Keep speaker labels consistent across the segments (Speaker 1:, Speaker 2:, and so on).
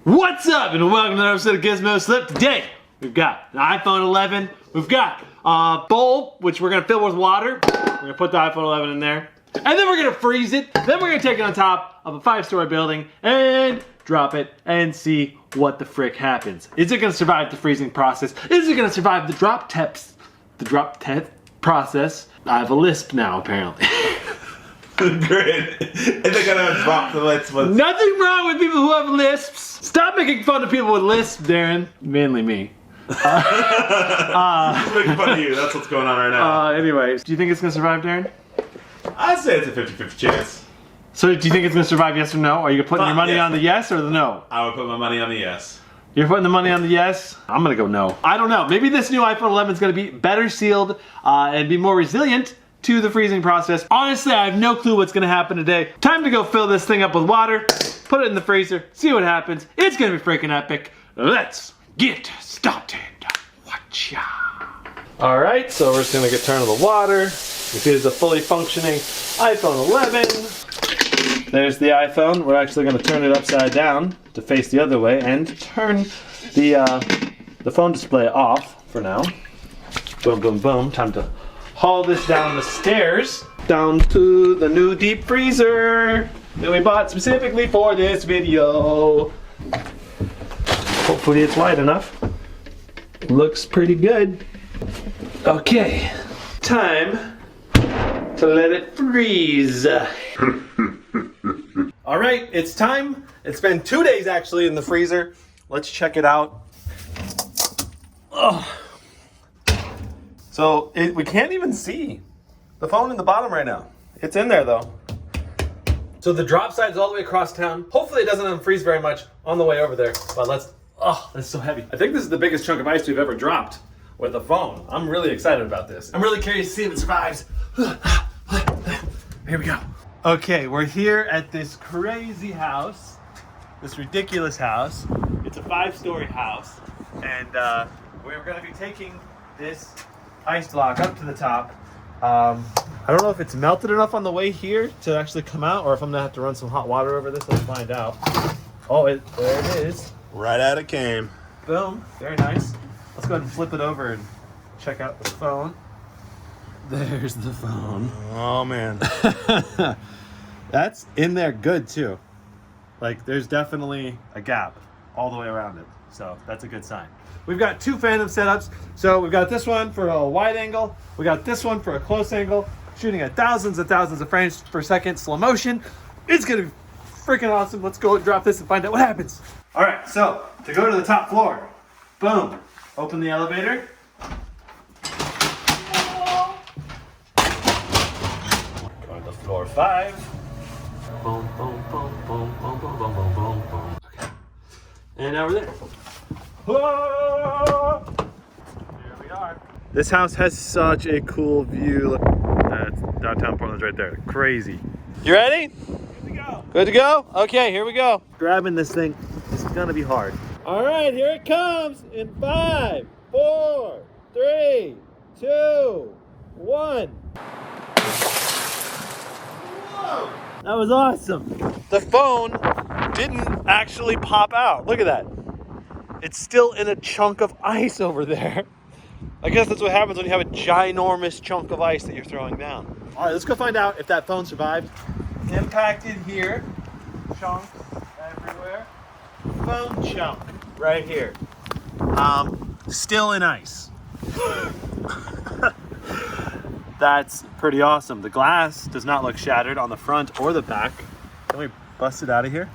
Speaker 1: What's up, and welcome to another episode of Gizmo Slip. Today, we've got an iPhone 11. We've got a bowl, which we're gonna fill with water. We're gonna put the iPhone 11 in there. And then we're gonna freeze it. Then we're gonna take it on top of a 5-story building and drop it and see what the frick happens. Is it gonna survive the freezing process? Is it gonna survive the drop test process? I have a lisp now, apparently.
Speaker 2: Great. And they're gonna drop the lisp.
Speaker 1: Nothing wrong with people who have lisps. Stop making fun of people with lisps, Darren. Mainly me.
Speaker 2: Just making fun of you. That's what's going on right now.
Speaker 1: Anyways, do you think it's gonna survive, Darren?
Speaker 2: I'd say it's a 50-50 chance.
Speaker 1: So do you think it's gonna survive, yes or no? Are you putting your money
Speaker 2: yes.
Speaker 1: on the yes or the no?
Speaker 2: I would put my money on the yes.
Speaker 1: You're putting the money on the yes? I'm gonna go no. I don't know. Maybe this new iPhone 11 is gonna be better sealed and be more resilient to the freezing process. Honestly, I have no clue what's gonna happen today. Time to go fill this thing up with water, put it in the freezer, see what happens. It's gonna be freaking epic. Let's get started. Watcha. All right, so we're just gonna get turned on the water. This is a fully functioning iPhone 11. There's the iPhone. We're actually gonna turn it upside down to face the other way and turn the phone display off for now. Boom, boom, boom. Time to haul this down the stairs, down to the new deep freezer that we bought specifically for this video. Hopefully it's wide enough. Looks pretty good. Okay, time to let it freeze. All right, it's time. It's been 2 days actually in the freezer. Let's check it out. Oh. So we can't even see the phone in the bottom right now. It's in there though. So the drop side's all the way across town. Hopefully it doesn't unfreeze very much on the way over there. But that's so heavy. I think this is the biggest chunk of ice we've ever dropped with a phone. I'm really excited about this. I'm really curious to see if it survives. Here we go. Okay, we're here at this crazy house, this ridiculous house. It's a 5-story house. And we're gonna be taking this ice block up to the top. I don't know if it's melted enough on the way here to actually come out, or if I'm gonna have to run some hot water over this. Let's find out. Oh, there it is.
Speaker 2: Right out it came.
Speaker 1: Boom. Very nice. Let's go ahead and flip it over and check out the phone. There's the phone.
Speaker 2: Oh man.
Speaker 1: That's in there good too. Like there's definitely a gap all the way around it. So that's a good sign. We've got 2 Phantom setups. So we've got this one for a wide angle. We got this one for a close angle, shooting at thousands and thousands of frames per second, slow motion. It's gonna be freaking awesome. Let's go drop this and find out what happens. All right, so to go to the top floor, boom, open the elevator. Going to floor 5. Boom, boom, boom, boom, boom, boom, boom, boom, boom, boom. Okay. And now we're there. Whoa! Here we are. This house has such a cool view. Look, that's downtown Portland's right there. Crazy. You ready? Good to go. Good to go? Okay, here we go. Grabbing this thing is gonna be hard. All right, here it comes in 5, 4, 3, 2, 1. Whoa! That was awesome. The phone didn't actually pop out. Look at that. It's still in a chunk of ice over there. I guess that's what happens when you have a ginormous chunk of ice that you're throwing down. All right, let's go find out if that phone survived. Impacted here, chunks everywhere. Phone chunk right here. Still in ice. That's pretty awesome. The glass does not look shattered on the front or the back. Can we bust it out of here?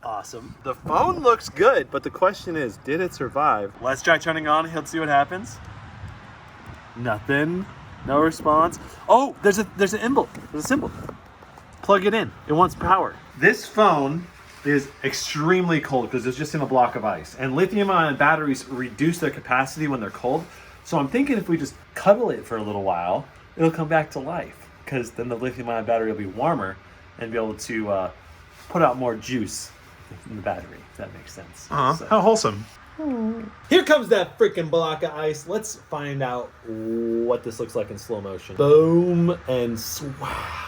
Speaker 1: Awesome. The phone looks good, but the question is, did it survive? Let's try turning on. Let's see what happens. Nothing. No response. Oh, there's a symbol. There's a symbol. Plug it in. It wants power. This phone is extremely cold because it's just in a block of ice. And lithium-ion batteries reduce their capacity when they're cold. So I'm thinking if we just cuddle it for a little while, it'll come back to life. Because then the lithium-ion battery will be warmer and be able to put out more juice in the battery, if that makes sense.
Speaker 2: So. How wholesome.
Speaker 1: Here comes that freaking block of ice. Let's find out what this looks like in slow motion. Boom and wow.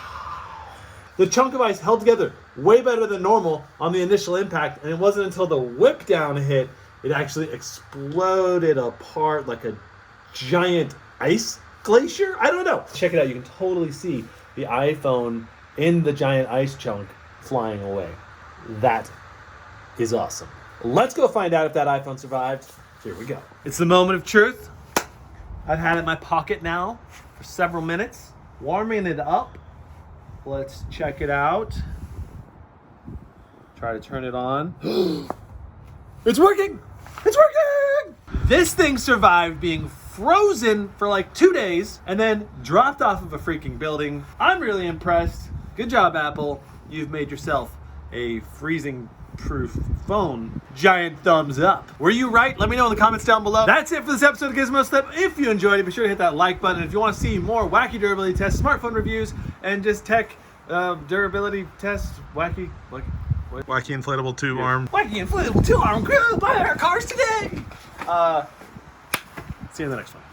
Speaker 1: The chunk of ice held together way better than normal on the initial impact, and it wasn't until the whip down hit it actually exploded apart like a giant ice glacier. I don't know. Check it out. You can totally see the iPhone in the giant ice chunk flying away. That is awesome. Let's go find out if that iPhone survived. Here we go. It's the moment of truth. I've had it in my pocket now for several minutes, warming it up. Let's check it out. Try to turn it on. It's working! It's working! This thing survived being frozen for like 2 days and then dropped off of a freaking building. I'm really impressed. Good job, Apple. You've made yourself a freezing proof phone. Giant thumbs up. Were you right? Let me know in the comments down below. That's it for this episode of Gizmo Step. If you enjoyed it, be sure to hit that like button. If you want to see more wacky durability tests, smartphone reviews, and just tech durability tests, wacky
Speaker 2: inflatable two-arm.
Speaker 1: Wacky inflatable two-arm crew, buy our cars today. See you in the next one.